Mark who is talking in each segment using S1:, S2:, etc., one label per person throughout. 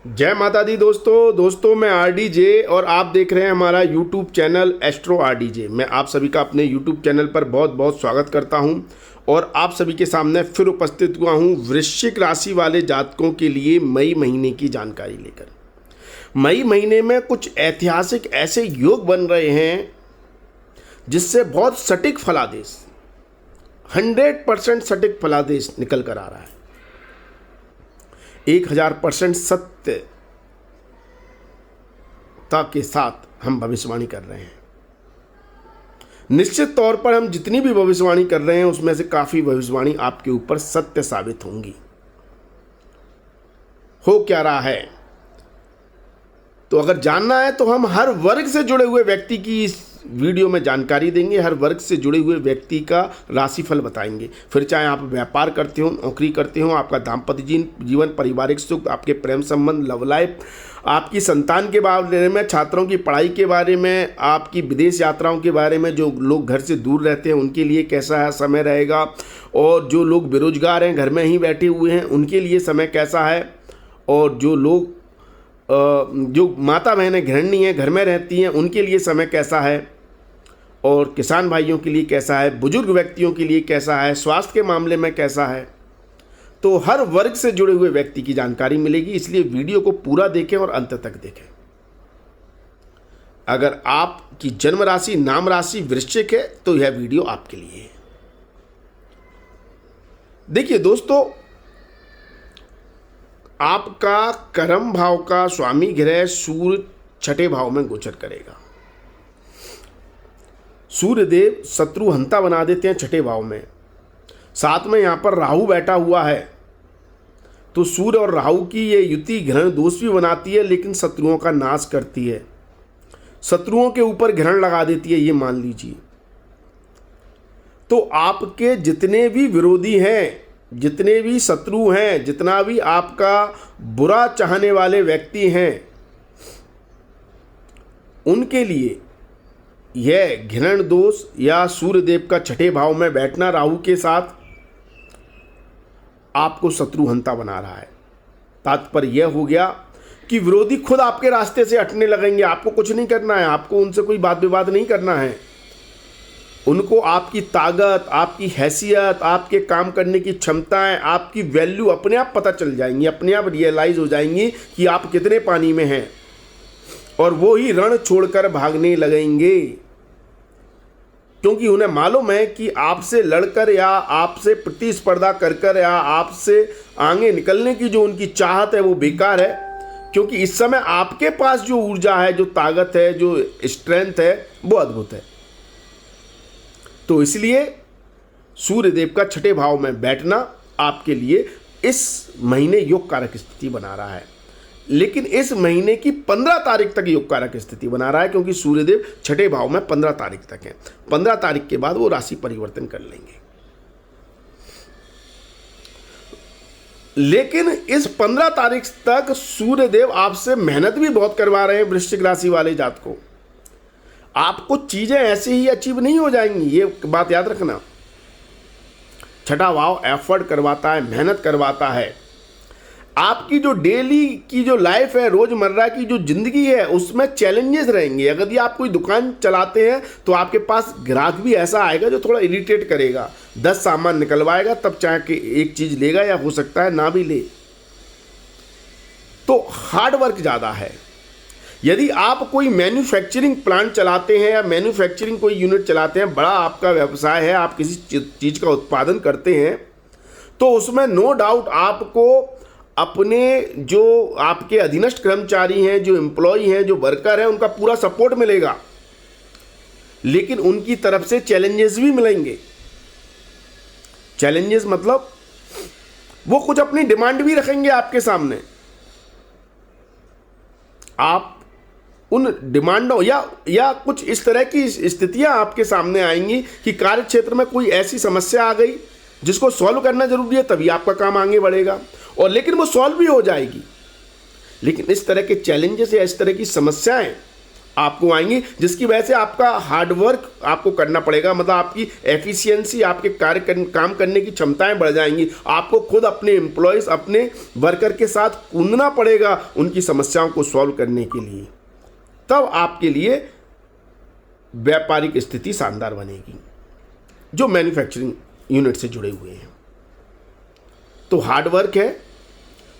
S1: जय माता दी दोस्तों मैं आरडीजे और आप देख रहे हैं हमारा यूट्यूब चैनल एस्ट्रो आरडीजे। मैं आप सभी का अपने यूट्यूब चैनल पर बहुत बहुत स्वागत करता हूं और आप सभी के सामने फिर उपस्थित हुआ हूं वृश्चिक राशि वाले जातकों के लिए मई महीने की जानकारी लेकर। मई महीने में कुछ ऐतिहासिक ऐसे योग बन रहे हैं जिससे बहुत सटीक फलादेश 100% सटीक फलादेश निकल कर आ रहा है। 1000% सत्यता के साथ हम भविष्यवाणी कर रहे हैं। निश्चित तौर पर हम जितनी भी भविष्यवाणी कर रहे हैं उसमें से काफी भविष्यवाणी आपके ऊपर सत्य साबित होंगी। हो क्या रहा है तो अगर जानना है तो हम हर वर्ग से जुड़े हुए व्यक्ति की इस वीडियो में जानकारी देंगे। हर वर्ग से जुड़े हुए व्यक्ति का राशिफल बताएंगे। फिर चाहे आप व्यापार करते हो, नौकरी करते हो, आपका दाम्पत्य जीवन, पारिवारिक सुख, आपके प्रेम संबंध, लव लाइफ, आपकी संतान के बारे में, छात्रों की पढ़ाई के बारे में, आपकी विदेश यात्राओं के बारे में, जो लोग घर से दूर रहते हैं उनके लिए कैसा समय रहेगा, और जो लोग बेरोजगार हैं, घर में ही बैठे हुए हैं, उनके लिए समय कैसा है, और जो लोग जो माता बहनें गृहिणी हैं, घर में रहती हैं, उनके लिए समय कैसा है, और किसान भाइयों के लिए कैसा है, बुजुर्ग व्यक्तियों के लिए कैसा है, स्वास्थ्य के मामले में कैसा है। तो हर वर्ग से जुड़े हुए व्यक्ति की जानकारी मिलेगी, इसलिए वीडियो को पूरा देखें और अंत तक देखें। अगर आपकी जन्म राशि नाम राशि वृश्चिक है तो यह वीडियो आपके लिए है। देखिए दोस्तों, आपका कर्म भाव का स्वामी ग्रह सूर्य छठे भाव में गोचर करेगा। सूर्य देव शत्रु हंता बना देते हैं छठे भाव में। साथ में यहां पर राहु बैठा हुआ है, तो सूर्य और राहु की ये युति ग्रहण दोष भी बनाती है, लेकिन शत्रुओं का नाश करती है, शत्रुओं के ऊपर ग्रहण लगा देती है, ये मान लीजिए। तो आपके जितने भी विरोधी हैं, जितने भी शत्रु हैं, जितना भी आपका बुरा चाहने वाले व्यक्ति हैं, उनके लिए यह घृण दोष या सूर्यदेव का छठे भाव में बैठना राहु के साथ आपको शत्रुहंता बना रहा है। तात्पर्य यह हो गया कि विरोधी खुद आपके रास्ते से हटने लगेंगे। आपको कुछ नहीं करना है, आपको उनसे कोई वाद विवाद नहीं करना है। उनको आपकी ताकत, आपकी हैसियत, आपके काम करने की क्षमताएं, आपकी वैल्यू अपने आप पता चल जाएंगी, अपने आप रियलाइज हो जाएंगी कि आप कितने पानी में हैं, और वो ही रण छोड़कर भागने लगेंगे, क्योंकि उन्हें मालूम है कि आपसे लड़कर या आपसे प्रतिस्पर्धा कर या आपसे आगे निकलने की जो उनकी चाहत है वो बेकार है, क्योंकि इस समय आपके पास जो ऊर्जा है, जो ताकत है, जो स्ट्रेंथ है, वो अद्भुत है। तो इसलिए सूर्यदेव का छठे भाव में बैठना आपके लिए इस महीने योग कारक स्थिति बना रहा है। लेकिन इस महीने की 15 तारीख तक योग कारक स्थिति बना रहा है, क्योंकि सूर्यदेव छठे भाव में 15 तारीख तक है। 15 तारीख के बाद वो राशि परिवर्तन कर लेंगे। लेकिन इस 15 तारीख तक सूर्यदेव आपसे मेहनत भी बहुत करवा रहे हैं। वृश्चिक राशि वाले जातकों, आपको चीजें ऐसे ही अचीव नहीं हो जाएंगी, ये बात याद रखना। छठा भाव एफर्ट करवाता है, मेहनत करवाता है। आपकी जो डेली की जो लाइफ है, रोजमर्रा की जो जिंदगी है, उसमें चैलेंजेस रहेंगे। अगर ये आप कोई दुकान चलाते हैं तो आपके पास ग्राहक भी ऐसा आएगा जो थोड़ा इरिटेट करेगा, 10 सामान निकलवाएगा, तब चाहे कि एक चीज लेगा, या हो सकता है ना भी ले। तो हार्ड वर्क ज्यादा है। यदि आप कोई मैन्युफैक्चरिंग प्लांट चलाते हैं या मैन्युफैक्चरिंग कोई यूनिट चलाते हैं, बड़ा आपका व्यवसाय है, आप किसी चीज का उत्पादन करते हैं, तो उसमें नो डाउट आपको अपने जो आपके अधीनस्थ कर्मचारी हैं, जो एम्प्लॉय हैं, जो वर्कर हैं, उनका पूरा सपोर्ट मिलेगा। लेकिन उनकी तरफ से चैलेंजेस भी मिलेंगे। चैलेंजेस मतलब वो कुछ अपनी डिमांड भी रखेंगे आपके सामने। आप उन डिमांडों या कुछ इस तरह की स्थितियां आपके सामने आएंगी कि कार्य क्षेत्र में कोई ऐसी समस्या आ गई जिसको सॉल्व करना जरूरी है, तभी आपका काम आगे बढ़ेगा, और लेकिन वो सॉल्व भी हो जाएगी। लेकिन इस तरह के चैलेंजेस या इस तरह की समस्याएं आपको आएंगी, जिसकी वजह से आपका हार्डवर्क आपको करना पड़ेगा, मतलब आपकी एफिशिएंसी, आपके काम करने की क्षमताएं बढ़ जाएंगी। आपको खुद अपने एम्प्लॉयज़, अपने वर्कर के साथ कूदना पड़ेगा उनकी समस्याओं को सॉल्व करने के लिए, तब आपके लिए व्यापारिक स्थिति शानदार बनेगी जो मैन्युफैक्चरिंग यूनिट से जुड़े हुए हैं। तो हार्डवर्क है,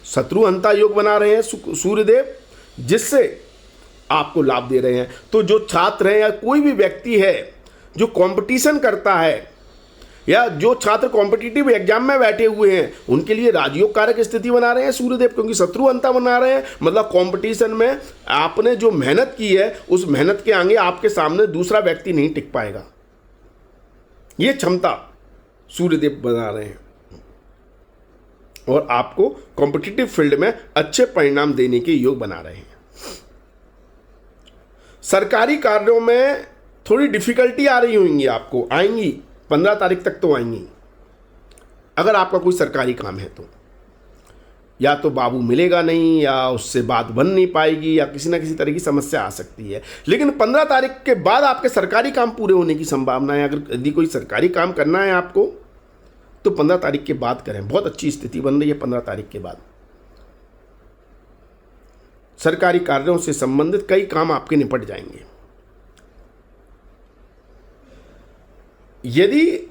S1: शत्रुहंता योग बना रहे हैं सूर्यदेव, जिससे आपको लाभ दे रहे हैं। तो जो छात्र हैं या कोई भी व्यक्ति है जो कंपटीशन करता है या जो छात्र कॉम्पिटिटिव एग्जाम में बैठे हुए हैं, उनके लिए राजयोग कारक स्थिति बना रहे हैं सूर्यदेव, क्योंकि शत्रुहंता बना रहे हैं। मतलब कंपटीशन में आपने जो मेहनत की है उस मेहनत के आगे आपके सामने दूसरा व्यक्ति नहीं टिक पाएगा, ये क्षमता सूर्यदेव बना रहे हैं और आपको कॉम्पिटिटिव फील्ड में अच्छे परिणाम देने के योग बना रहे हैं। सरकारी कार्यों में थोड़ी डिफिकल्टी आ रही होंगी, आपको आएंगी, 15 तारीख तक तो आएंगी। अगर आपका कोई सरकारी काम है तो या तो बाबू मिलेगा नहीं, या उससे बात बन नहीं पाएगी, या किसी ना किसी तरह की समस्या आ सकती है। लेकिन 15 तारीख के बाद आपके सरकारी काम पूरे होने की संभावना है। अगर यदि कोई सरकारी काम करना है आपको तो 15 तारीख के बाद करें, बहुत अच्छी स्थिति बन रही है 15 तारीख के बाद। सरकारी कार्यों से संबंधित कई काम आपके निपट जाएंगे। यदि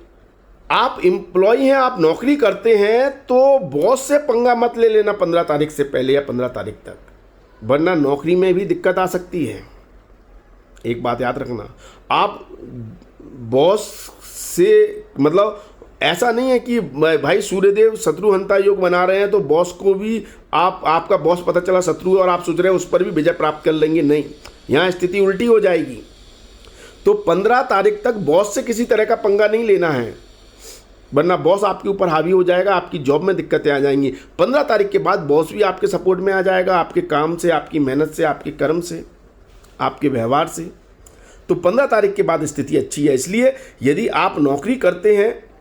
S1: आप एम्प्लॉय हैं, आप नौकरी करते हैं, तो बॉस से पंगा मत ले लेना 15 तारीख से पहले या 15 तारीख तक, वरना नौकरी में भी दिक्कत आ सकती है। एक बात याद रखना, आप बॉस से, मतलब ऐसा नहीं है कि भाई सूर्यदेव शत्रुहंता योग बना रहे हैं तो बॉस को भी आपका बॉस पता चला शत्रु है और आप सोच रहे हैं उस पर भी विजय प्राप्त कर लेंगे, नहीं, यहाँ स्थिति उल्टी हो जाएगी। तो 15 तारीख तक बॉस से किसी तरह का पंगा नहीं लेना है, वरना बॉस आपके ऊपर हावी हो जाएगा, आपकी जॉब में दिक्कतें आ जाएंगी। 15 तारीख के बाद बॉस भी आपके सपोर्ट में आ जाएगा, आपके काम से, आपकी मेहनत से, आपके कर्म से, आपके व्यवहार से। तो 15 तारीख के बाद स्थिति अच्छी है। इसलिए यदि आप नौकरी करते हैं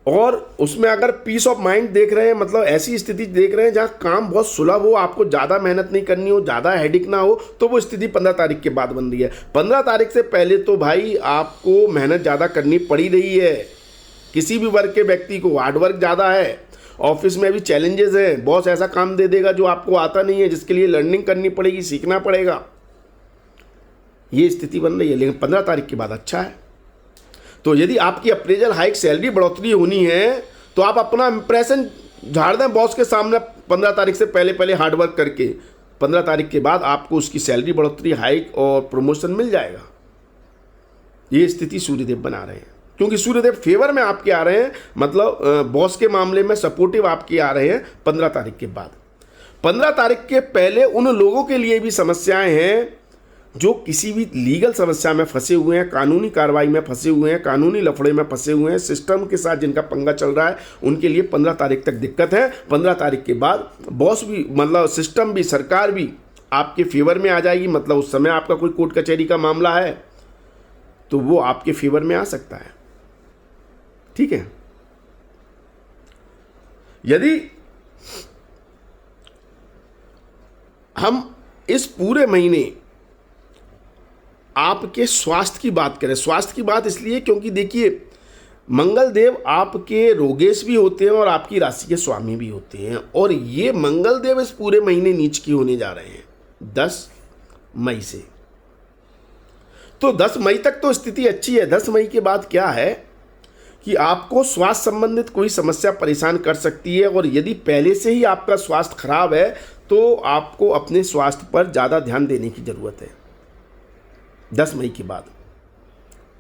S1: और उसमें अगर पीस ऑफ माइंड देख रहे हैं, मतलब ऐसी स्थिति देख रहे हैं जहां काम बहुत सुलभ हो, आपको ज़्यादा मेहनत नहीं करनी हो, ज़्यादा हेडिक ना हो, तो वो स्थिति 15 तारीख के बाद बन रही है। 15 तारीख से पहले तो भाई आपको मेहनत ज़्यादा करनी पड़ी रही है। किसी भी वर्ग के व्यक्ति को हार्डवर्क ज़्यादा है, ऑफिस में भी चैलेंजेस हैं, बॉस ऐसा काम दे देगा जो आपको आता नहीं है, जिसके लिए लर्निंग करनी पड़ेगी, सीखना पड़ेगा, ये स्थिति बन रही है। लेकिन 15 तारीख के बाद अच्छा है। तो यदि आपकी अप्रेजल हाइक, सैलरी बढ़ोतरी होनी है, तो आप अपना इंप्रेशन झाड़ दें बॉस के सामने 15 तारीख से पहले हार्डवर्क करके। 15 तारीख के बाद आपको उसकी सैलरी बढ़ोतरी, हाइक और प्रमोशन मिल जाएगा। ये स्थिति सूर्यदेव बना रहे हैं, क्योंकि सूर्यदेव फेवर में आपके आ रहे हैं, मतलब बॉस के मामले में सपोर्टिव आपके आ रहे हैं 15 तारीख के बाद। 15 तारीख के पहले उन लोगों के लिए भी समस्याएं हैं जो किसी भी लीगल समस्या में फंसे हुए हैं, कानूनी कार्रवाई में फंसे हुए हैं, कानूनी लफड़े में फंसे हुए हैं, सिस्टम के साथ जिनका पंगा चल रहा है, उनके लिए 15 तारीख तक दिक्कत है। 15 तारीख के बाद बॉस भी, मतलब सिस्टम भी, सरकार भी आपके फेवर में आ जाएगी। मतलब उस समय आपका कोई कोर्ट कचहरी का मामला है तो वो आपके फेवर में आ सकता है। ठीक है। यदि हम इस पूरे महीने आपके स्वास्थ्य की बात करें, स्वास्थ्य की बात इसलिए क्योंकि देखिए मंगल देव आपके रोगेश भी होते हैं और आपकी राशि के स्वामी भी होते हैं, और ये मंगल देव इस पूरे महीने नीच की होने जा रहे हैं 10 मई से। तो 10 मई तक तो स्थिति अच्छी है। 10 मई के बाद क्या है कि आपको स्वास्थ्य संबंधित कोई समस्या परेशान कर सकती है, और यदि पहले से ही आपका स्वास्थ्य खराब है तो आपको अपने स्वास्थ्य पर ज़्यादा ध्यान देने की ज़रूरत है 10 मई के बाद,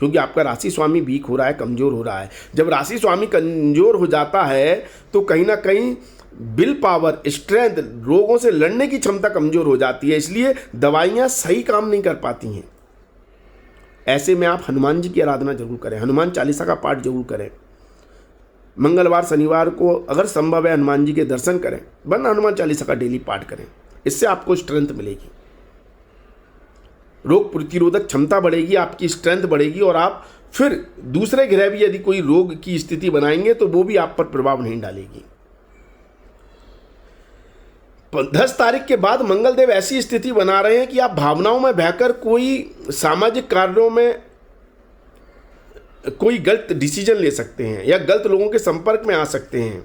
S1: क्योंकि आपका राशि स्वामी वीक हो रहा है, कमज़ोर हो रहा है। जब राशि स्वामी कमज़ोर हो जाता है तो कहीं ना कहीं विल पावर, स्ट्रेंथ, रोगों से लड़ने की क्षमता कमज़ोर हो जाती है, इसलिए दवाइयाँ सही काम नहीं कर पाती हैं। ऐसे में आप हनुमान जी की आराधना जरूर करें, हनुमान चालीसा का पाठ जरूर करें। मंगलवार, शनिवार को अगर संभव है हनुमान जी के दर्शन करें, वरना हनुमान चालीसा का डेली पाठ करें। इससे आपको स्ट्रेंथ मिलेगी, रोग प्रतिरोधक क्षमता बढ़ेगी, आपकी स्ट्रेंथ बढ़ेगी, और आप फिर दूसरे ग्रह भी यदि कोई रोग की स्थिति बनाएंगे तो वो भी आप पर प्रभाव नहीं डालेगी। 10 तारीख के बाद मंगलदेव ऐसी स्थिति बना रहे हैं कि आप भावनाओं में बहकर कोई सामाजिक कार्यों में कोई गलत डिसीजन ले सकते हैं या गलत लोगों के संपर्क में आ सकते हैं।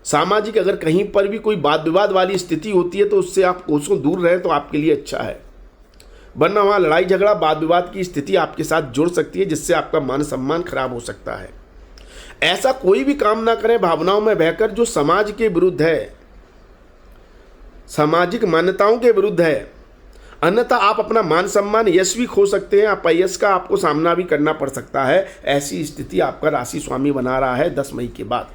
S1: सामाजिक अगर कहीं पर भी कोई वाद विवाद वाली स्थिति होती है तो उससे आप कोसों दूर रहें तो आपके लिए अच्छा है, वरना वहाँ लड़ाई झगड़ा वाद विवाद की स्थिति आपके साथ जुड़ सकती है, जिससे आपका मान सम्मान खराब हो सकता है। ऐसा कोई भी काम ना करें भावनाओं में बहकर जो समाज के विरुद्ध है, सामाजिक मान्यताओं के विरुद्ध है, अन्यथा आप अपना मान सम्मान यश भी खो सकते हैं, अपयश का आपको सामना भी करना पड़ सकता है। ऐसी स्थिति आपका राशि स्वामी बना रहा है 10 मई के बाद।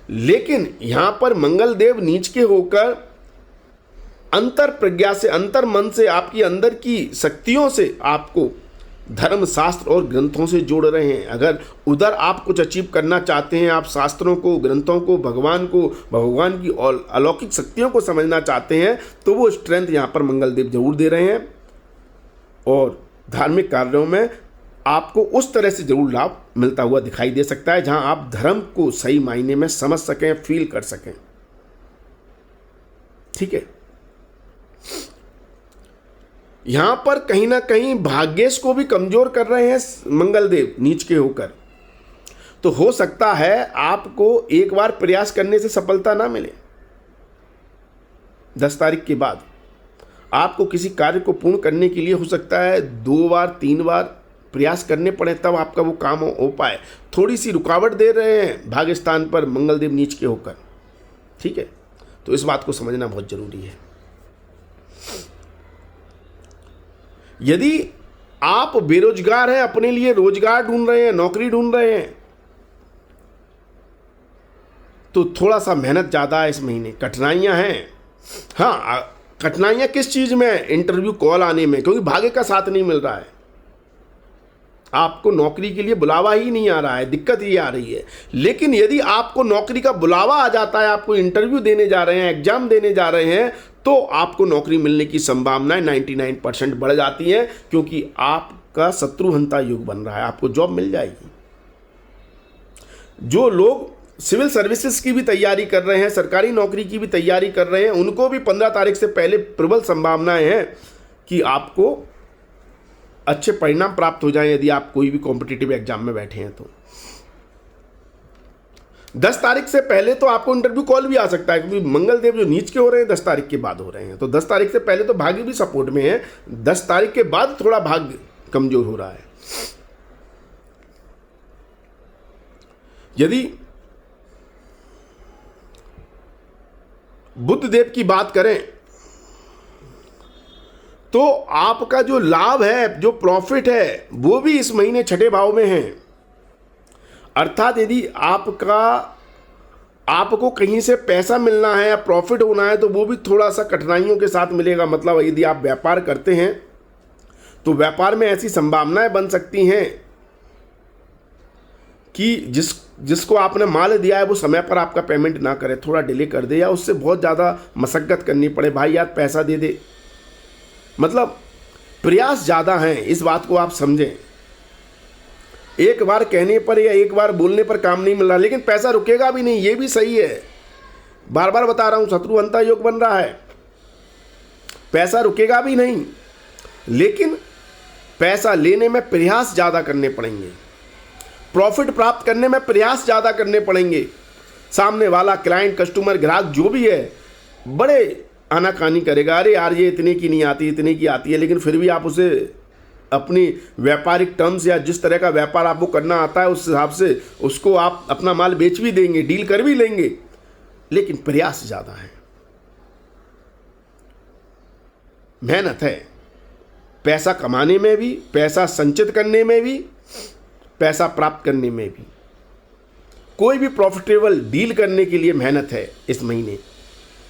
S1: लेकिन यहां पर मंगलदेव नीच के होकर अंतर प्रज्ञा से, अंतर मन से, आपकी अंदर की शक्तियों से आपको धर्म शास्त्र और ग्रंथों से जोड़ रहे हैं। अगर उधर आप कुछ अचीव करना चाहते हैं, आप शास्त्रों को, ग्रंथों को, भगवान को, भगवान की और अलौकिक शक्तियों को समझना चाहते हैं, तो वो स्ट्रेंथ यहाँ पर मंगलदेव जरूर दे रहे हैं और धार्मिक कार्यों में आपको उस तरह से जरूर लाभ मिलता हुआ दिखाई दे सकता है जहां आप धर्म को सही मायने में समझ सकें, फील कर सकें। ठीक है, यहां पर कहीं ना कहीं भाग्येश को भी कमजोर कर रहे हैं मंगलदेव नीच के होकर। तो हो सकता है आपको एक बार प्रयास करने से सफलता ना मिले। 10 तारीख के बाद आपको किसी कार्य को पूर्ण करने के लिए हो सकता है 2 बार 3 बार प्रयास करने पड़े, तब आपका वो काम हो पाए। थोड़ी सी रुकावट दे रहे हैं भाग्य स्थान पर मंगलदेव नीच के होकर। ठीक है, तो इस बात को समझना बहुत जरूरी है। यदि आप बेरोजगार हैं, अपने लिए रोजगार ढूंढ रहे हैं, नौकरी ढूंढ रहे हैं, तो थोड़ा सा मेहनत ज़्यादा है इस महीने, कठिनाइयां हैं। हाँ, कठिनाइयां किस चीज़ में? इंटरव्यू कॉल आने में, क्योंकि भाग्य का साथ नहीं मिल रहा है। आपको नौकरी के लिए बुलावा ही नहीं आ रहा है, दिक्कत ये आ रही है। लेकिन यदि आपको नौकरी का बुलावा आ जाता है, आपको इंटरव्यू देने जा रहे हैं, एग्जाम देने जा रहे हैं, तो आपको नौकरी मिलने की संभावनाएं 99% बढ़ जाती हैं, क्योंकि आपका शत्रुहंता योग बन रहा है, आपको जॉब मिल जाएगी। जो लोग सिविल सर्विसेज की भी तैयारी कर रहे हैं, सरकारी नौकरी की भी तैयारी कर रहे हैं, उनको भी 15 तारीख से पहले प्रबल संभावनाएं हैं कि आपको अच्छे परिणाम प्राप्त हो जाएं यदि आप कोई भी कॉम्पिटिटिव एग्जाम में बैठे हैं तो। 10 तारीख से पहले तो आपको इंटरव्यू कॉल भी आ सकता है, क्योंकि मंगलदेव जो नीच के हो रहे हैं 10 तारीख के बाद हो रहे हैं, तो 10 तारीख से पहले तो भाग्य भी सपोर्ट में है। 10 तारीख के बाद थोड़ा भाग्य कमजोर हो रहा है। यदि बुध देव की बात करें तो आपका जो लाभ है, जो प्रॉफिट है, वो भी इस महीने 6ठे भाव में है। अर्थात यदि आपको कहीं से पैसा मिलना है या प्रॉफिट होना है तो वो भी थोड़ा सा कठिनाइयों के साथ मिलेगा। मतलब यदि आप व्यापार करते हैं तो व्यापार में ऐसी संभावनाएं बन सकती हैं कि जिसको आपने माल दिया है वो समय पर आपका पेमेंट ना करे, थोड़ा डिले कर दे या उससे बहुत ज़्यादा मशक्कत करनी पड़े, भाई यार पैसा दे दे। मतलब प्रयास ज़्यादा हैं, इस बात को आप समझें। एक बार कहने पर या एक बार बोलने पर काम नहीं मिल रहा, लेकिन पैसा रुकेगा भी नहीं, ये भी सही है। बार बार बता रहा हूं, शत्रुहंता योग बन रहा है, पैसा रुकेगा भी नहीं, लेकिन पैसा लेने में प्रयास ज़्यादा करने पड़ेंगे, प्रॉफिट प्राप्त करने में प्रयास ज़्यादा करने पड़ेंगे। सामने वाला क्लाइंट, कस्टमर, ग्राहक जो भी है बड़े आनाकानी करेगा, अरे यार ये इतने की नहीं आती, इतने की आती है, लेकिन फिर भी आप उसे अपनी व्यापारिक टर्म्स या जिस तरह का व्यापार आपको करना आता है उस हिसाब से उसको आप अपना माल बेच भी देंगे, डील कर भी लेंगे, लेकिन प्रयास ज़्यादा है, मेहनत है। पैसा कमाने में भी, पैसा संचित करने में भी, पैसा प्राप्त करने में भी। कोई भी प्रॉफिटेबल डील करने के लिए मेहनत है इस महीने।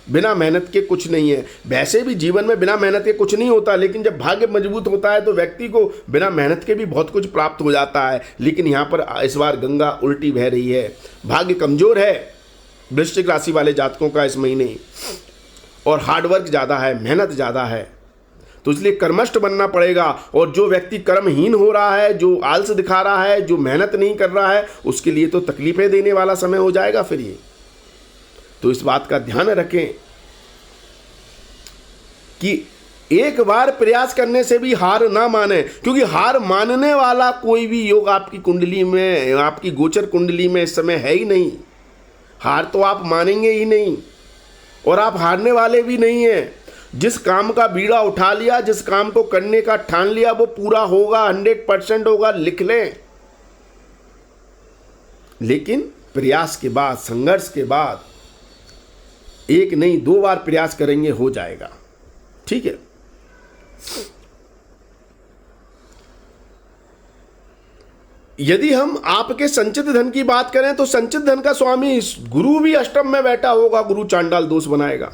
S1: बिना मेहनत के कुछ नहीं है। वैसे भी जीवन में बिना मेहनत के कुछ नहीं होता, लेकिन जब भाग्य मजबूत होता है तो व्यक्ति को बिना मेहनत के भी बहुत कुछ प्राप्त हो जाता है। लेकिन यहाँ पर इस बार गंगा उल्टी बह रही है, भाग्य कमजोर है वृश्चिक राशि वाले जातकों का इस महीने, और हार्डवर्क ज़्यादा है, मेहनत ज़्यादा है, तो इसलिए कर्मष्ठ बनना पड़ेगा। और जो व्यक्ति कर्महीन हो रहा है, जो आलस दिखा रहा है, जो मेहनत नहीं कर रहा है, उसके लिए तो तकलीफें देने वाला समय हो जाएगा फिर ये। तो इस बात का ध्यान रखें कि एक बार प्रयास करने से भी हार ना माने, क्योंकि हार मानने वाला कोई भी योग आपकी कुंडली में, आपकी गोचर कुंडली में इस समय है ही नहीं। हार तो आप मानेंगे ही नहीं और आप हारने वाले भी नहीं हैं। जिस काम का बीड़ा उठा लिया, जिस काम को करने का ठान लिया, वो पूरा होगा, 100% होगा, लिख लें। लेकिन प्रयास के बाद, संघर्ष के बाद, एक नहीं 2 बार प्रयास करेंगे, हो जाएगा। ठीक है। यदि हम आपके संचित धन की बात करें तो संचित धन का स्वामी गुरु भी अष्टम में बैठा होगा, गुरु चांडाल दोष बनाएगा,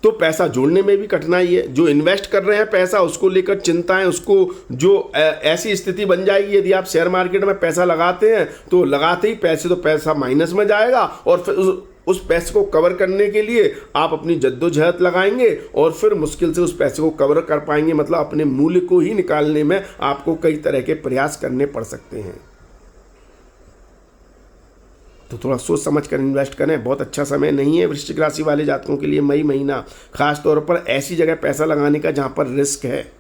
S1: तो पैसा जोड़ने में भी कठिनाई है। जो इन्वेस्ट कर रहे हैं पैसा, उसको लेकर चिंताएं, उसको जो ऐसी स्थिति बन जाएगी, यदि आप शेयर मार्केट में पैसा लगाते हैं तो लगाते ही पैसा माइनस में जाएगा और फिर उस पैसे को कवर करने के लिए आप अपनी जद्दोजहद लगाएंगे और फिर मुश्किल से उस पैसे को कवर कर पाएंगे। मतलब अपने मूल्य को ही निकालने में आपको कई तरह के प्रयास करने पड़ सकते हैं। तो थोड़ा सोच समझ कर इन्वेस्ट करें। बहुत अच्छा समय नहीं है वृश्चिक राशि वाले जातकों के लिए मई महीना, खास तौर पर ऐसी जगह पैसा लगाने का जहां पर रिस्क है,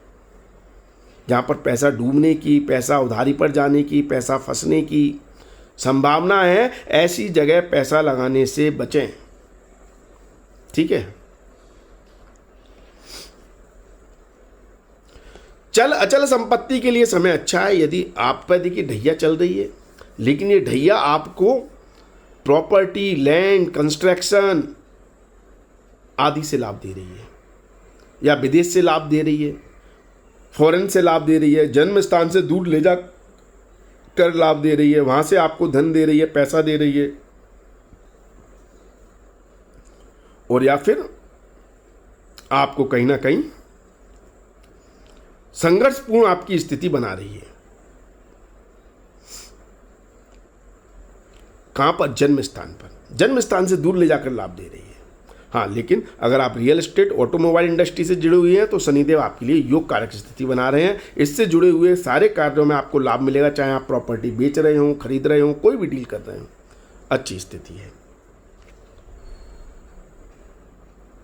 S1: जहां पर पैसा डूबने की, पैसा उधारी पर जाने की, पैसा फंसने की संभावना है। ऐसी जगह पैसा लगाने से बचें। ठीक है। चल अचल संपत्ति के लिए समय अच्छा है। यदि आप पर देखिए ढैया चल रही है, लेकिन ये ढैया आपको प्रॉपर्टी, लैंड, कंस्ट्रक्शन आदि से लाभ दे रही है, या विदेश से लाभ दे रही है, फॉरेन से लाभ दे रही है, जन्म स्थान से दूर ले जा कर लाभ दे रही है, वहां से आपको धन दे रही है, पैसा दे रही है, और या फिर आपको कहीं ना कहीं संघर्षपूर्ण आपकी स्थिति बना रही है। कहां पर? जन्म स्थान पर, जन्म स्थान से दूर ले जाकर लाभ दे रही है। हाँ, लेकिन अगर आप रियल एस्टेट, ऑटोमोबाइल इंडस्ट्री से जुड़े हुए हैं तो शनिदेव आपके लिए योग कारक स्थिति बना रहे हैं। इससे जुड़े हुए सारे कार्यों में आपको लाभ मिलेगा, चाहे आप प्रॉपर्टी बेच रहे हो, खरीद रहे हो, कोई भी डील कर रहे हो, अच्छी स्थिति है।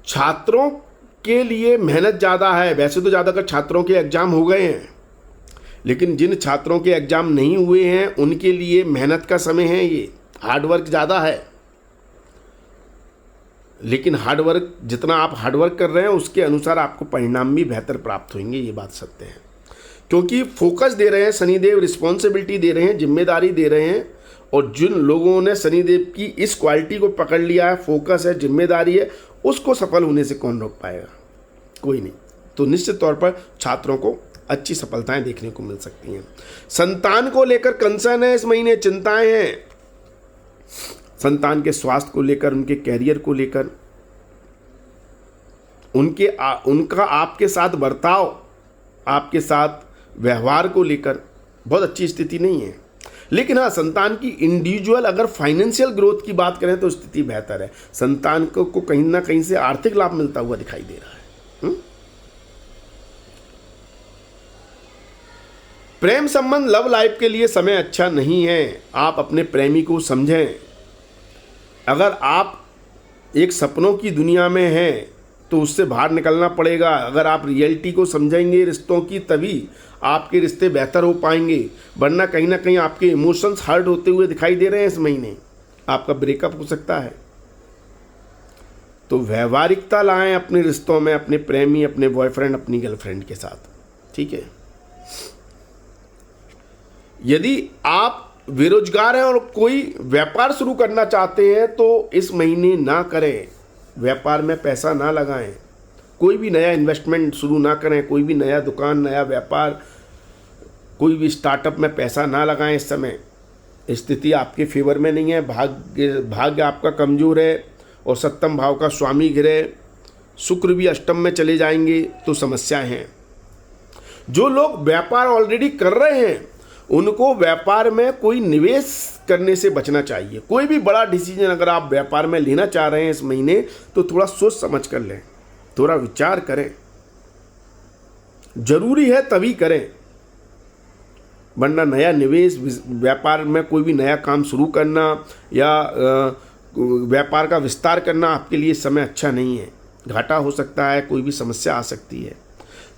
S1: छात्रों के लिए मेहनत ज़्यादा है। वैसे तो ज़्यादातर छात्रों के एग्जाम हो गए हैं, लेकिन जिन छात्रों के एग्जाम नहीं हुए हैं उनके लिए मेहनत का समय है। ये हार्डवर्क ज़्यादा है, लेकिन हार्डवर्क, जितना आप हार्डवर्क कर रहे हैं उसके अनुसार आपको परिणाम भी बेहतर प्राप्त होंगे। ये बात सत्य है, क्योंकि फोकस दे रहे हैं शनिदेव, रिस्पॉन्सिबिलिटी दे रहे हैं, जिम्मेदारी दे रहे हैं। और जिन लोगों ने शनिदेव की इस क्वालिटी को पकड़ लिया है, फोकस है, जिम्मेदारी है, उसको सफल होने से कौन रोक पाएगा? कोई नहीं। तो निश्चित तौर पर छात्रों को अच्छी सफलताएं देखने को मिल सकती हैं। संतान को लेकर कंसर्न है, इस महीने चिंताएं हैं। संतान के स्वास्थ्य को लेकर, उनके कैरियर को लेकर, उनका आपके साथ बर्ताव, आपके साथ व्यवहार को लेकर बहुत अच्छी स्थिति नहीं है। लेकिन हाँ, संतान की इंडिविजुअल अगर फाइनेंशियल ग्रोथ की बात करें तो स्थिति बेहतर है। संतान को कहीं ना कहीं से आर्थिक लाभ मिलता हुआ दिखाई दे रहा है। प्रेम संबंध, लव लाइफ के लिए समय अच्छा नहीं है। आप अपने प्रेमी को समझें। अगर आप एक सपनों की दुनिया में हैं तो उससे बाहर निकलना पड़ेगा। अगर आप रियलिटी को समझेंगे रिश्तों की, तभी आपके रिश्ते बेहतर हो पाएंगे, वरना कहीं ना कहीं आपके इमोशंस हर्ट होते हुए दिखाई दे रहे हैं। इस महीने आपका ब्रेकअप हो सकता है। तो व्यवहारिकता लाएं अपने रिश्तों में, अपने प्रेमी, अपने बॉयफ्रेंड, अपनी गर्लफ्रेंड के साथ। ठीक है। यदि आप बेरोजगार हैं और कोई व्यापार शुरू करना चाहते हैं तो इस महीने ना करें। व्यापार में पैसा ना लगाएं, कोई भी नया इन्वेस्टमेंट शुरू ना करें, कोई भी नया दुकान, नया व्यापार, कोई भी स्टार्टअप में पैसा ना लगाएं। इस समय स्थिति आपके फेवर में नहीं है। भाग्य आपका कमज़ोर है और सप्तम भाव का स्वामी गिरे, शुक्र भी अष्टम में चले जाएंगे, तो समस्याएं हैं। जो लोग व्यापार ऑलरेडी कर रहे हैं उनको व्यापार में कोई निवेश करने से बचना चाहिए। कोई भी बड़ा डिसीजन अगर आप व्यापार में लेना चाह रहे हैं इस महीने तो थोड़ा सोच समझ कर लें, थोड़ा विचार करें। जरूरी है तभी करें, वरना नया निवेश, व्यापार में कोई भी नया काम शुरू करना या व्यापार का विस्तार करना आपके लिए समय अच्छा नहीं है, घाटा हो सकता है, कोई भी समस्या आ सकती है।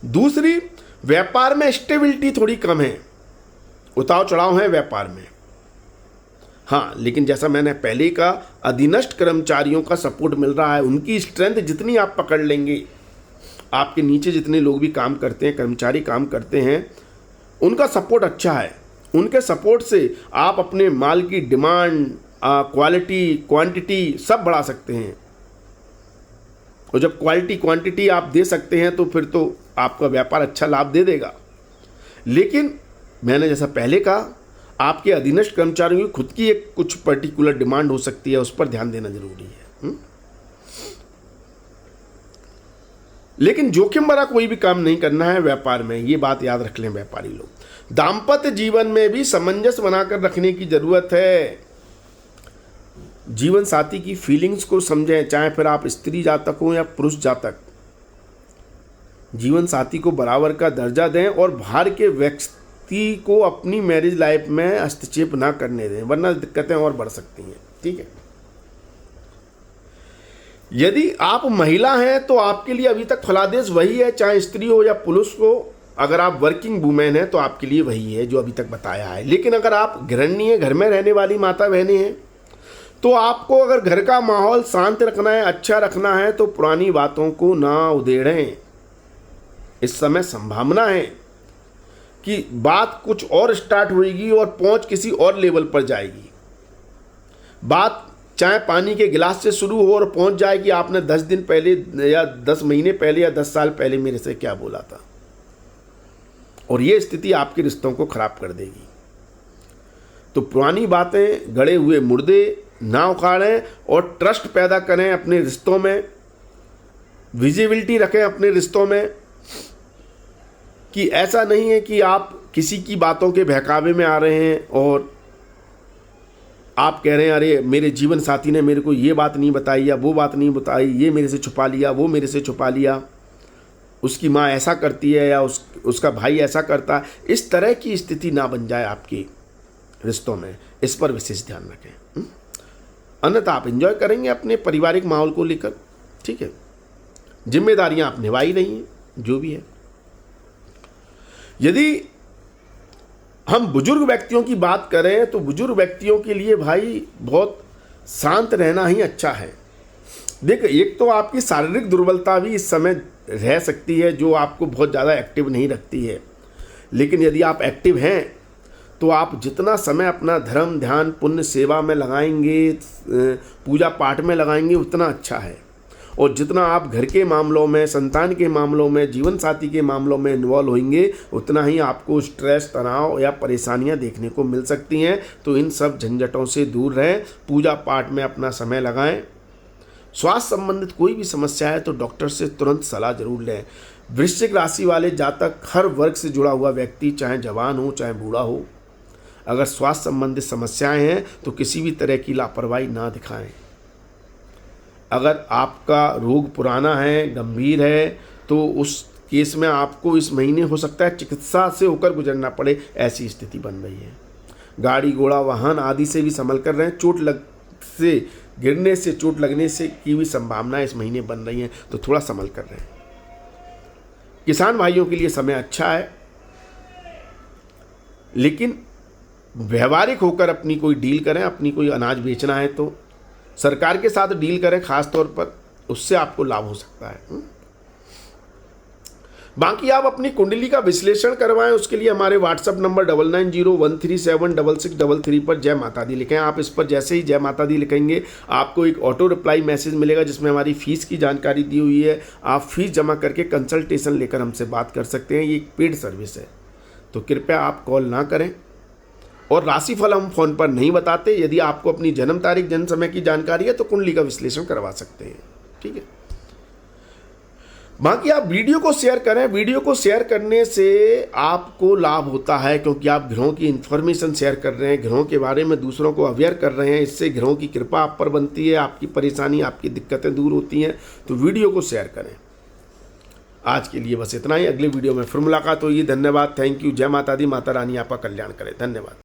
S1: दूसरी, व्यापार में स्टेबिलिटी थोड़ी कम है, उतार चढ़ाव है व्यापार में। हाँ, लेकिन जैसा मैंने पहले ही कहा, अधीनस्थ कर्मचारियों का सपोर्ट मिल रहा है। उनकी स्ट्रेंथ जितनी आप पकड़ लेंगे, आपके नीचे जितने लोग भी काम करते हैं, कर्मचारी काम करते हैं, उनका सपोर्ट अच्छा है। उनके सपोर्ट से आप अपने माल की डिमांड, क्वालिटी, क्वांटिटी सब बढ़ा सकते हैं। और जब क्वालिटी क्वांटिटी आप दे सकते हैं तो फिर तो आपका व्यापार अच्छा लाभ दे देगा। लेकिन मैंने जैसा पहले कहा, आपके अधीनस्थ कर्मचारियों की खुद की एक कुछ पर्टिकुलर डिमांड हो सकती है, उस पर ध्यान देना जरूरी है। लेकिन जोखिम भरा कोई भी काम नहीं करना है व्यापार में, ये बात याद रख लें व्यापारी लोग। दाम्पत्य जीवन में भी सामंजस्य बनाकर रखने की जरूरत है। जीवन साथी की फीलिंग्स को समझें, चाहे फिर आप स्त्री जातक हो या पुरुष जातक। जीवन साथी को बराबर का दर्जा दें और बाहर के व्यक्ति को अपनी मैरिज लाइफ में हस्तक्षेप ना करने दें, वरना दिक्कतें और बढ़ सकती हैं। ठीक है। यदि आप महिला हैं तो आपके लिए अभी तक फलादेश वही है, चाहे स्त्री हो या पुरुष हो। अगर आप वर्किंग वुमेन हैं तो आपके लिए वही है जो अभी तक बताया है। लेकिन अगर आप गृहिणी हैं, घर में रहने वाली माता बहनें हैं, तो आपको अगर घर का माहौल शांत रखना है, अच्छा रखना है, तो पुरानी बातों को ना उधेड़ें। इस समय संभावना है कि बात कुछ और स्टार्ट होगी और पहुंच किसी और लेवल पर जाएगी। बात चाहे पानी के गिलास से शुरू हो और पहुंच जाए कि आपने 10 दिन पहले या 10 महीने पहले या 10 साल पहले मेरे से क्या बोला था, और ये स्थिति आपके रिश्तों को खराब कर देगी। तो पुरानी बातें, गड़े हुए मुर्दे ना उखाड़ें और ट्रस्ट पैदा करें अपने रिश्तों में, विजिबिलिटी रखें अपने रिश्तों में, कि ऐसा नहीं है कि आप किसी की बातों के बहकावे में आ रहे हैं और आप कह रहे हैं अरे मेरे जीवन साथी ने मेरे को ये बात नहीं बताई या वो बात नहीं बताई, ये मेरे से छुपा लिया, वो मेरे से छुपा लिया, उसकी माँ ऐसा करती है या उसका भाई ऐसा करता है। इस तरह की स्थिति ना बन जाए आपके रिश्तों में, इस पर विशेष ध्यान रखें। अन्यथा आप एंजॉय करेंगे अपने पारिवारिक माहौल को लेकर। ठीक है। जिम्मेदारियां आप निभा ही रही हैं जो भी है। यदि हम बुजुर्ग व्यक्तियों की बात करें तो बुजुर्ग व्यक्तियों के लिए भाई बहुत शांत रहना ही अच्छा है। देखिए, एक तो आपकी शारीरिक दुर्बलता भी इस समय रह सकती है जो आपको बहुत ज़्यादा एक्टिव नहीं रखती है। लेकिन यदि आप एक्टिव हैं तो आप जितना समय अपना धर्म, ध्यान, पुण्य, सेवा में लगाएंगे, पूजा पाठ में लगाएंगे, उतना अच्छा है। और जितना आप घर के मामलों में, संतान के मामलों में, जीवन साथी के मामलों में इन्वॉल्व होंगे, उतना ही आपको स्ट्रेस, तनाव या परेशानियां देखने को मिल सकती हैं। तो इन सब झंझटों से दूर रहें, पूजा पाठ में अपना समय लगाएं। स्वास्थ्य संबंधित कोई भी समस्या है तो डॉक्टर से तुरंत सलाह जरूर लें। वृश्चिक राशि वाले जातक, हर वर्ग से जुड़ा हुआ व्यक्ति, चाहे जवान हो चाहे बूढ़ा हो, अगर स्वास्थ्य संबंधित समस्याएं हैं तो किसी भी तरह की लापरवाही ना दिखाएं। अगर आपका रोग पुराना है, गंभीर है, तो उस केस में आपको इस महीने हो सकता है चिकित्सा से होकर गुजरना पड़े, ऐसी स्थिति बन रही है। गाड़ी घोड़ा वाहन आदि से भी संभल कर रहें। गिरने से, चोट लगने से की भी संभावना इस महीने बन रही है, तो थोड़ा संभल कर रहें। किसान भाइयों के लिए समय अच्छा है, लेकिन व्यवहारिक होकर अपनी कोई डील करें। अपनी कोई अनाज बेचना है तो सरकार के साथ डील करें, खास तौर पर, उससे आपको लाभ हो सकता है। बाकी आप अपनी कुंडली का विश्लेषण करवाएं, उसके लिए हमारे व्हाट्सएप नंबर 9901376633 पर जय माता दी लिखें। आप इस पर जैसे ही जय माता दी लिखेंगे आपको एक ऑटो रिप्लाई मैसेज मिलेगा जिसमें हमारी फीस की जानकारी दी हुई है। आप फीस जमा करके कंसल्टेशन लेकर हमसे बात कर सकते हैं। ये एक पेड सर्विस है, तो कृपया आप कॉल ना करें। और राशिफल हम फ़ोन पर नहीं बताते। यदि आपको अपनी जन्म तारीख, जन्म समय की जानकारी है तो कुंडली का विश्लेषण करवा सकते हैं। ठीक है। बाकी आप वीडियो को शेयर करें। वीडियो को शेयर करने से आपको लाभ होता है, क्योंकि आप ग्रहों की इन्फॉर्मेशन शेयर कर रहे हैं, ग्रहों के बारे में दूसरों को अवेयर कर रहे हैं। इससे ग्रहों की कृपा आप पर बनती है, आपकी परेशानी, आपकी दिक्कतें दूर होती हैं। तो वीडियो को शेयर करें। आज के लिए बस इतना ही। अगले वीडियो में फिर मुलाकात होगी। धन्यवाद। Thank you. जय माता दी। माता रानी आपका कल्याण करे। धन्यवाद।